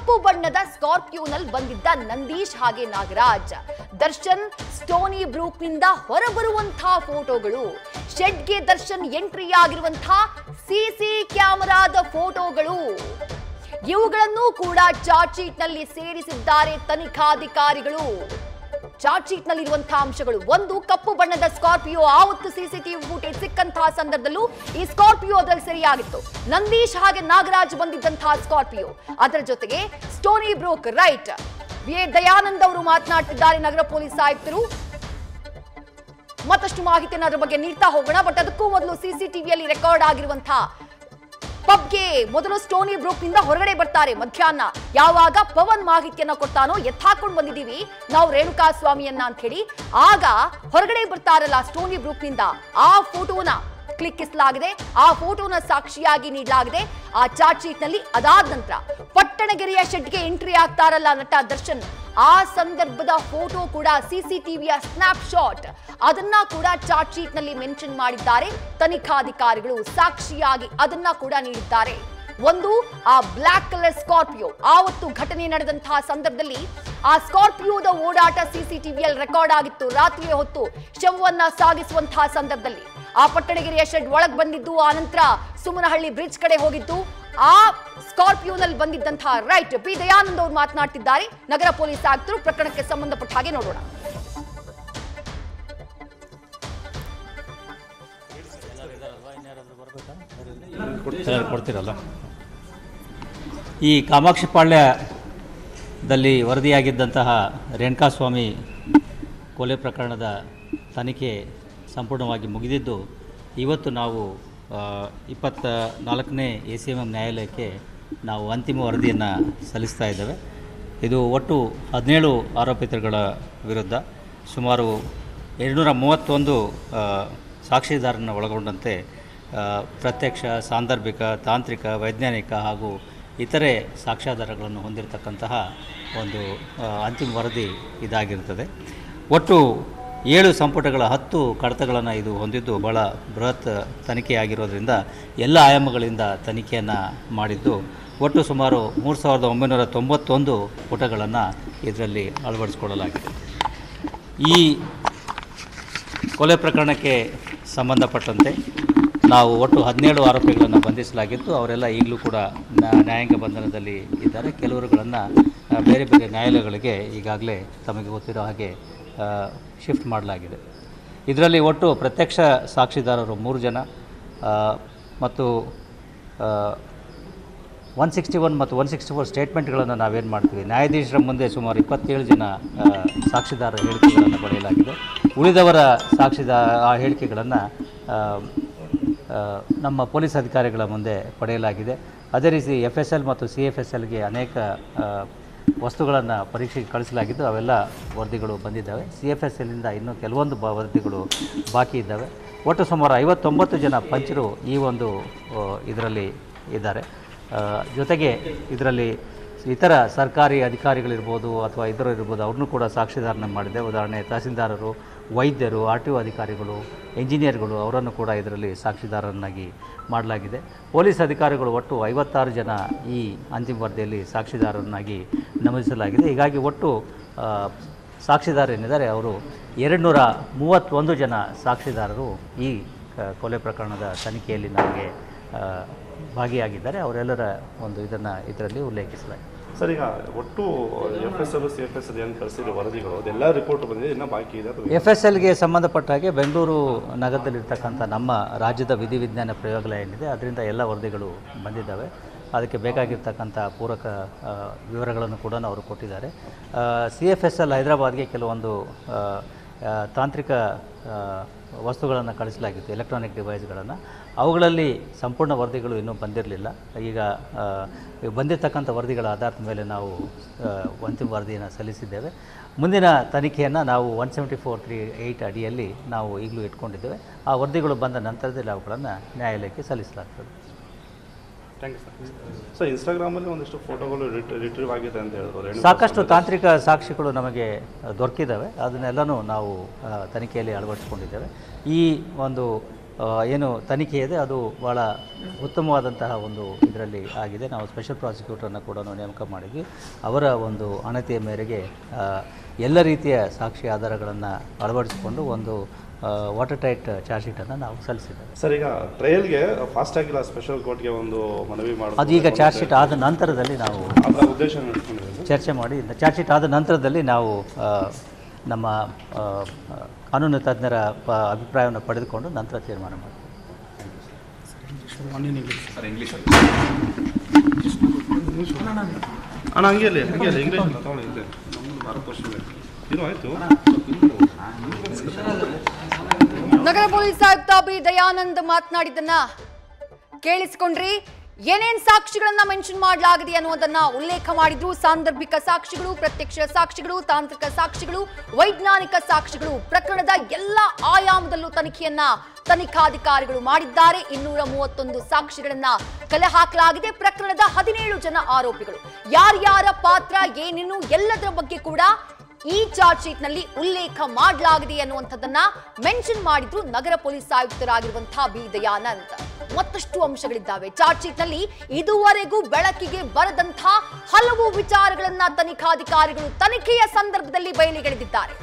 ಕಪ್ಪು ಬಣ್ಣದ ಸ್ಕಾರ್ಪಿಯೋನಲ್ಲಿ ಬಂದಿದ್ದ ನಂದೀಶ್ ಹಾಗೆ ನಾಗರಾಜ್. ದರ್ಶನ್ ಸ್ಟೋನಿ ಬ್ರೂಕ್ನಿಂದ ಹೊರಬರುವಂತಹ ಫೋಟೋಗಳು, ಶೆಡ್ಗೆ ದರ್ಶನ್ ಎಂಟ್ರಿ ಆಗಿರುವಂತಹ ಸಿಸಿ ಕ್ಯಾಮೆರಾದ ಫೋಟೋಗಳು, ಇವುಗಳನ್ನು ಕೂಡ ಚಾರ್ಜ್ ಶೀಟ್ನಲ್ಲಿ ಸೇರಿಸಿದ್ದಾರೆ ತನಿಖಾಧಿಕಾರಿಗಳು. ಚಾರ್ಜ್ ಶೀಟ್ನಲ್ಲಿರುವಂತಹ ಅಂಶಗಳು, ಒಂದು ಕಪ್ಪು ಬಣ್ಣದ ಸ್ಕಾರ್ಪಿಯೋ, ಆವತ್ತು ಸಿಸಿಟಿವಿ ಫುಟೇಜ್ ಸಿಕ್ಕಂತಹ ಸಂದರ್ಭದಲ್ಲೂ ಈ ಸ್ಕಾರ್ಪಿಯೋ ಅದರಲ್ಲಿ ಸರಿಯಾಗಿತ್ತು. ನಂದೀಶ್ ಹಾಗೆ ನಾಗರಾಜ್ ಬಂದಿದ್ದಂತಹ ಸ್ಕಾರ್ಪಿಯೋ, ಅದರ ಜೊತೆಗೆ Stony Brook right. V Dayanand ಅವರು ಮಾತನಾಡ್ತಿದ್ದಾರೆ, ನಗರ ಪೊಲೀಸ್ ಆಯುಕ್ತರು. ಮತ್ತಷ್ಟು ಮಾಹಿತಿಯನ್ನು ಅದರ ಬಗ್ಗೆ ನೀಡ್ತಾ ಹೋಗೋಣ. ಬಟ್ ಅದಕ್ಕೂ ಮೊದಲು ಸಿಸಿಟಿವಿಯಲ್ಲಿ ರೆಕಾರ್ಡ್ ಆಗಿರುವಂತಹ ಪಬ್ಗೆ ಮೊದಲು ಸ್ಟೋನಿ ಬ್ರೂಕ್ ನಿಂದ ಹೊರಗಡೆ ಬರ್ತಾರೆ ಮಧ್ಯಾಹ್ನ. ಯಾವಾಗ ಪವನ್ ಮಾಹಿತಿಯನ್ನ ಕೊಡ್ತಾನೋ ಎತ್ತಾಕೊಂಡು ಬಂದಿದ್ದೀವಿ ನಾವು ರೇಣುಕಾ ಸ್ವಾಮಿಯನ್ನ ಅಂತ ಹೇಳಿ, ಆಗ ಹೊರಗಡೆ ಬರ್ತಾರಲ್ಲ ಸ್ಟೋನಿ ಬ್ರೂಕ್ ನಿಂದ, ಆ ಫೋಟೋನ ಕ್ಲಿಕ್ಕಿಸಲಾಗಿದೆ, ಆ ಫೋಟೋನ ಸಾಕ್ಷಿಯಾಗಿ ನೀಡಲಾಗಿದೆ ಆ ಚಾರ್ಜ್ ಶೀಟ್ ನಲ್ಲಿ. ಅದಾದ ನಂತರ ಪಟ್ಟಣಗೆರೆಯ ಶೆಡ್ಗೆ ಎಂಟ್ರಿ ಆಗ್ತಾರಲ್ಲ ನಟ ದರ್ಶನ್, ಆ ಸಂದರ್ಭದ ಫೋಟೋ ಕೂಡ ಸಿಸಿಟಿವಿಯ ಸ್ನ್ಯಾಪ್ ಶಾಟ್, ಅದನ್ನ ಕೂಡ ಚಾರ್ಜ್ ಶೀಟ್ ನಲ್ಲಿ ಮೆನ್ಷನ್ ಮಾಡಿದ್ದಾರೆ ತನಿಖಾಧಿಕಾರಿಗಳು. ಸಾಕ್ಷಿಯಾಗಿ ಅದನ್ನ ಕೂಡ ನೀಡಿದ್ದಾರೆ. ಒಂದು ಆ ಬ್ಲಾಕ್ ಕಲರ್ ಸ್ಕಾರ್ಪಿಯೋ, ಆವತ್ತು ಘಟನೆ ನಡೆದಂತಹ ಸಂದರ್ಭದಲ್ಲಿ ಆ ಸ್ಕಾರ್ಪಿಯೋದ ಓಡಾಟ ಸಿಸಿಟಿವಿಯಲ್ಲಿ ರೆಕಾರ್ಡ್ ಆಗಿತ್ತು. ರಾತ್ರಿಯ ಹೊತ್ತು ಶವವನ್ನ ಸಾಗಿಸುವಂತಹ ಸಂದರ್ಭದಲ್ಲಿ ಆ ಪಟ್ಟಣಗೆರೆಯ ಶೆಡ್ ಒಳಗೆ ಬಂದಿದ್ದು, ಆ ನಂತರ ಸುಮನಹಳ್ಳಿ ಬ್ರಿಡ್ಜ್ ಕಡೆ ಹೋಗಿದ್ದು, ಆ ಸ್ಕಾರ್ಪಿಯೋನಲ್ಲಿ ಬಂದಿದ್ದಂತಹ ರೈಟ್. ಪಿ ದಯಾನಂದ್ ಅವರು ಮಾತನಾಡ್ತಿದ್ದಾರೆ, ನಗರ ಪೊಲೀಸ್ ಆಯುಕ್ತರು. ಪ್ರಕರಣಕ್ಕೆ ಸಂಬಂಧಪಟ್ಟ ಹಾಗೆ ನೋಡೋಣ. ಕೊಡ್ತೀರಲ್ಲ. ಈ ಕಾಮಾಕ್ಷಿಪಾಳ್ಯದಲ್ಲಿ ವರದಿಯಾಗಿದ್ದಂತಹ ರೇಣುಕಾಸ್ವಾಮಿ ಕೊಲೆ ಪ್ರಕರಣದ ತನಿಖೆ ಸಂಪೂರ್ಣವಾಗಿ ಮುಗಿದಿದ್ದು, ಇವತ್ತು ನಾವು 24ನೇ ACMM ನ್ಯಾಯಾಲಯಕ್ಕೆ ನಾವು ಅಂತಿಮ ವರದಿಯನ್ನು ಸಲ್ಲಿಸ್ತಾ ಇದ್ದೇವೆ. ಇದು ಒಟ್ಟು 17 ಆರೋಪಿತರುಗಳ ವಿರುದ್ಧ ಸುಮಾರು 231 ಸಾಕ್ಷಿದಾರರನ್ನು ಒಳಗೊಂಡಂತೆ ಪ್ರತ್ಯಕ್ಷ, ಸಾಂದರ್ಭಿಕ, ತಾಂತ್ರಿಕ, ವೈಜ್ಞಾನಿಕ ಹಾಗೂ ಇತರೆ ಸಾಕ್ಷ್ಯಾಧಾರಗಳನ್ನು ಹೊಂದಿರತಕ್ಕಂತಹ ಒಂದು ಅಂತಿಮ ವರದಿ ಇದಾಗಿರುತ್ತದೆ. ಒಟ್ಟು 7 ಸಂಪುಟಗಳ 10 ಕಡತಗಳನ್ನು ಇದು ಹೊಂದಿದ್ದು ಬಹಳ ಬೃಹತ್ ತನಿಖೆಯಾಗಿರೋದ್ರಿಂದ ಎಲ್ಲ ಆಯಾಮಗಳಿಂದ ತನಿಖೆಯನ್ನು ಮಾಡಿದ್ದು, ಒಟ್ಟು ಸುಮಾರು 3991 ಪುಟಗಳನ್ನು ಇದರಲ್ಲಿ ಅಳವಡಿಸಿಕೊಳ್ಳಲಾಗಿದೆ. ಈ ಕೊಲೆ ಪ್ರಕರಣಕ್ಕೆ ಸಂಬಂಧಪಟ್ಟಂತೆ ನಾವು ಒಟ್ಟು 17 ಆರೋಪಿಗಳನ್ನು ಬಂಧಿಸಲಾಗಿದ್ದು, ಅವರೆಲ್ಲ ಈಗಲೂ ಕೂಡ ನ್ಯಾಯಾಂಗ ಬಂಧನದಲ್ಲಿ ಇದ್ದಾರೆ. ಕೆಲವರುಗಳನ್ನು ಬೇರೆ ಬೇರೆ ನ್ಯಾಯಾಲಯಗಳಿಗೆ ಈಗಾಗಲೇ ತಮಗೆ ಗೊತ್ತಿರೋ ಹಾಗೆ ಶಿಫ್ಟ್ ಮಾಡಲಾಗಿದೆ. ಇದರಲ್ಲಿ ಒಟ್ಟು ಪ್ರತ್ಯಕ್ಷ ಸಾಕ್ಷಿದಾರರು 3 ಜನ ಮತ್ತು 161 ಮತ್ತು 164 ಸ್ಟೇಟ್ಮೆಂಟ್ಗಳನ್ನು ನಾವೇನು ಮಾಡ್ತೀವಿ, ನ್ಯಾಯಾಧೀಶರ ಮುಂದೆ ಸುಮಾರು 27 ಜನ ಸಾಕ್ಷಿದಾರರ ಹೇಳಿಕೆಗಳನ್ನು ಪಡೆಯಲಾಗಿದೆ. ಉಳಿದವರ ಆ ಹೇಳಿಕೆಗಳನ್ನು ನಮ್ಮ ಪೊಲೀಸ್ ಅಧಿಕಾರಿಗಳ ಮುಂದೆ ಪಡೆಯಲಾಗಿದೆ. ಅದೇ ರೀತಿ FSL ಮತ್ತು CFSLಗೆ ಅನೇಕ ವಸ್ತುಗಳನ್ನು ಪರೀಕ್ಷೆಗೆ ಕಳಿಸಲಾಗಿದ್ದು, ಅವೆಲ್ಲ ವರದಿಗಳು ಬಂದಿದ್ದಾವೆ. CFSLನಿಂದ ಇನ್ನೂ ಕೆಲವೊಂದು ವರದಿಗಳು ಬಾಕಿ ಇದ್ದಾವೆ. ಒಟ್ಟು ಸುಮಾರು 59 ಜನ ಪಂಚರು ಈ ಒಂದು ಇದರಲ್ಲಿ ಇದ್ದಾರೆ. ಜೊತೆಗೆ ಇದರಲ್ಲಿ ಇತರ ಸರ್ಕಾರಿ ಅಧಿಕಾರಿಗಳಿರ್ಬೋದು ಅಥವಾ ಇತರರು ಇರ್ಬೋದು, ಅವ್ರನ್ನೂ ಕೂಡ ಸಾಕ್ಷಿದಾರನ ಮಾಡಿದೆ. ಉದಾಹರಣೆ ತಹಸೀಲ್ದಾರರು, ವೈದ್ಯರು, RTO ಅಧಿಕಾರಿಗಳು, ಇಂಜಿನಿಯರ್ಗಳು, ಅವರನ್ನು ಕೂಡ ಇದರಲ್ಲಿ ಸಾಕ್ಷಿದಾರರನ್ನಾಗಿ ಮಾಡಲಾಗಿದೆ. ಪೊಲೀಸ್ ಅಧಿಕಾರಿಗಳು ಒಟ್ಟು 56 ಜನ ಈ ಅಂತಿಮ ವರದಿಯಲ್ಲಿ ಸಾಕ್ಷಿದಾರರನ್ನಾಗಿ ನಮೂದಿಸಲಾಗಿದೆ. ಹೀಗಾಗಿ ಒಟ್ಟು ಸಾಕ್ಷಿದಾರರೇನಿದ್ದಾರೆ ಅವರು 231 ಜನ ಸಾಕ್ಷಿದಾರರು ಈ ಕೊಲೆ ಪ್ರಕರಣದ ತನಿಖೆಯಲ್ಲಿ ನಮಗೆ ಭಾಗಿಯಾಗಿದ್ದಾರೆ. ಅವರೆಲ್ಲರ ಒಂದು ಇದರಲ್ಲಿ ಉಲ್ಲೇಖಿಸಲಾಗಿದೆ. ಸರ್, ಈಗ ಒಟ್ಟು FSL, CFSL ಏನು ಕಳಿಸಿರೋ ವರದಿಗಳು ಅದೆಲ್ಲ ರಿಪೋರ್ಟ್ ಬಂದಿದೆ, ಇನ್ನೂ ಬಾಕಿ ಇದೆ. FSLಗೆ ಸಂಬಂಧಪಟ್ಟ ಹಾಗೆ ಬೆಂಗಳೂರು ನಗರದಲ್ಲಿರ್ತಕ್ಕಂಥ ನಮ್ಮ ರಾಜ್ಯದ ವಿಧಿವಿಜ್ಞಾನ ಪ್ರಯೋಗಾಲಯ ಏನಿದೆ ಅದರಿಂದ ಎಲ್ಲ ವರದಿಗಳು ಬಂದಿದ್ದಾವೆ. ಅದಕ್ಕೆ ಬೇಕಾಗಿರ್ತಕ್ಕಂಥ ಪೂರಕ ವಿವರಗಳನ್ನು ಕೂಡ ಅವರು ಕೊಟ್ಟಿದ್ದಾರೆ. CFSL ಹೈದರಾಬಾದ್ಗೆ ಕೆಲವೊಂದು ತಾಂತ್ರಿಕ ವಸ್ತುಗಳನ್ನು ಕಳಿಸಲಾಗಿತ್ತು, ಎಲೆಕ್ಟ್ರಾನಿಕ್ ಡಿವೈಸ್ಗಳನ್ನು. ಅವುಗಳಲ್ಲಿ ಸಂಪೂರ್ಣ ವರದಿಗಳು ಇನ್ನೂ ಬಂದಿರಲಿಲ್ಲ. ಈಗ ಬಂದಿರತಕ್ಕಂಥ ವರದಿಗಳ ಆಧಾರದ ಮೇಲೆ ನಾವು ಅಂತಿಮ ವರದಿಯನ್ನು ಸಲ್ಲಿಸಿದ್ದೇವೆ. ಮುಂದಿನ ತನಿಖೆಯನ್ನು ನಾವು 174(3)8 ಅಡಿಯಲ್ಲಿ ನಾವು ಈಗಲೂ ಇಟ್ಕೊಂಡಿದ್ದೇವೆ. ಆ ವರದಿಗಳು ಬಂದ ನಂತರದಲ್ಲಿ ಅವುಗಳನ್ನು ನ್ಯಾಯಾಲಯಕ್ಕೆ ಸಲ್ಲಿಸಲಾಗ್ತದೆ. Thank you sir. ಇನ್ಸ್ಟಾಗ್ರಾಮಲ್ಲಿ ಒಂದಿಷ್ಟು ಫೋಟೋಗಳು ರಿಟ್ರೀವ್ ಆಗಿದೆ ಅಂತ ಹೇಳಿದ್ರು. ಸಾಕಷ್ಟು ತಾಂತ್ರಿಕ ಸಾಕ್ಷಿಗಳು ನಮಗೆ ದೊರಕಿದ್ದಾವೆ. ಅದನ್ನೆಲ್ಲನೂ ನಾವು ತನಿಖೆಯಲ್ಲಿ ಅಳವಡಿಸಿಕೊಂಡಿದ್ದೇವೆ. ಈ ಒಂದು ಏನು ತನಿಖೆ ಇದೆ ಅದು ಭಾಳ ಉತ್ತಮವಾದಂತಹ ಒಂದು ಇದರಲ್ಲಿ ಆಗಿದೆ. ನಾವು ಸ್ಪೆಷಲ್ ಪ್ರಾಸಿಕ್ಯೂಟರ್ನ ಕೂಡ ನೇಮಕ ಮಾಡಿದ್ವಿ. ಅವರ ಒಂದು ಅಣತಿಯ ಮೇರೆಗೆ ಎಲ್ಲ ರೀತಿಯ ಸಾಕ್ಷಿ ಆಧಾರಗಳನ್ನು ಅಳವಡಿಸಿಕೊಂಡು ಒಂದು ವಾಟರ್ ಟೈಟ್ ಚಾರ್ಜ್ ಶೀಟನ್ನು ನಾವು ಸಲ್ಲಿಸಿದ್ದೇವೆ. ಸರ್, ಈಗ ಟ್ರಯಲ್ಗೆ ಫಾಸ್ಟ್ ಆಗಿಲ್ಲ, ಸ್ಪೆಷಲ್ ಕೋರ್ಟ್ಗೆ ಒಂದು ಮನವಿ ಮಾಡೋದು ಅದು ಈಗ ಚಾರ್ಜ್ ಶೀಟ್ ಆದ ನಂತರದಲ್ಲಿ ನಾವು ಅದರ ಉದ್ದೇಶ ಚರ್ಚೆ ಮಾಡಿ ಚಾರ್ಜ್ ಶೀಟ್ ಆದ ನಂತರದಲ್ಲಿ ನಾವು ನಮ್ಮ ಕಾನೂನು ತಜ್ಞರ ಅಭಿಪ್ರಾಯವನ್ನು ಪಡೆದುಕೊಂಡು ನಂತರ ತೀರ್ಮಾನ ಮಾಡ್ತೀವಿ. ಅಣ್ಣ ಹಂಗೆ ಇಂಗ್ಲೀಷ್ ಅಲ್ಲ ತಗೊಳ್ಳಿ ಇದೆ ಭಾರತ ವರ್ಷ ಇದು ಆಯಿತು. ನಗರ ಪೊಲೀಸ್ ಆಯುಕ್ತ ಬಿ ದಯಾನಂದ್ ಮಾತನಾಡಿದ್ದನ್ನ ಕೇಳಿಸಿಕೊಂಡ್ರಿ. ಏನೇನ್ ಸಾಕ್ಷಿಗಳನ್ನ ಮೆನ್ಷನ್ ಮಾಡಲಾಗಿದೆ ಅನ್ನೋದನ್ನ ಉಲ್ಲೇಖ ಮಾಡಿದ್ರು. ಸಾಂದರ್ಭಿಕ ಸಾಕ್ಷಿಗಳು, ಪ್ರತ್ಯಕ್ಷ ಸಾಕ್ಷಿಗಳು, ತಾಂತ್ರಿಕ ಸಾಕ್ಷಿಗಳು, ವೈಜ್ಞಾನಿಕ ಸಾಕ್ಷಿಗಳು, ಪ್ರಕರಣದ ಎಲ್ಲ ಆಯಾಮದಲ್ಲೂ ತನಿಖಾಧಿಕಾರಿಗಳು ಮಾಡಿದ್ದಾರೆ. 231 ಸಾಕ್ಷಿಗಳನ್ನ ಕಲೆ ಹಾಕಲಾಗಿದೆ. ಪ್ರಕರಣದ 17 ಜನ ಆರೋಪಿಗಳು ಯಾರ್ಯಾರ ಪಾತ್ರ ಏನೇನು ಎಲ್ಲದರ ಬಗ್ಗೆ ಕೂಡ ಈ ಚಾರ್ಜ್ ಶೀಟ್ ನಲ್ಲಿ ಉಲ್ಲೇಖ ಮಾಡಲಾಗಿದೆ ಅನ್ನುವಂಥದ್ದನ್ನ ಮೆನ್ಷನ್ ಮಾಡಿದ್ರು ನಗರ ಪೊಲೀಸ್ ಆಯುಕ್ತರಾಗಿರುವಂತಹ ಬಿ ದಯಾನಂದ್. ಮತ್ತಷ್ಟು ಅಂಶಗಳಿದ್ದಾವೆ ಚಾರ್ಜ್ ಶೀಟ್ ನಲ್ಲಿ. ಇದುವರೆಗೂ ಬೆಳಕಿಗೆ ಬರದಂತಹ ಹಲವು ವಿಚಾರಗಳನ್ನ ತನಿಖಾಧಿಕಾರಿಗಳು ತನಿಖೆಯ ಸಂದರ್ಭದಲ್ಲಿ ಬಯಲಿಗೆಳೆದಿದ್ದಾರೆ.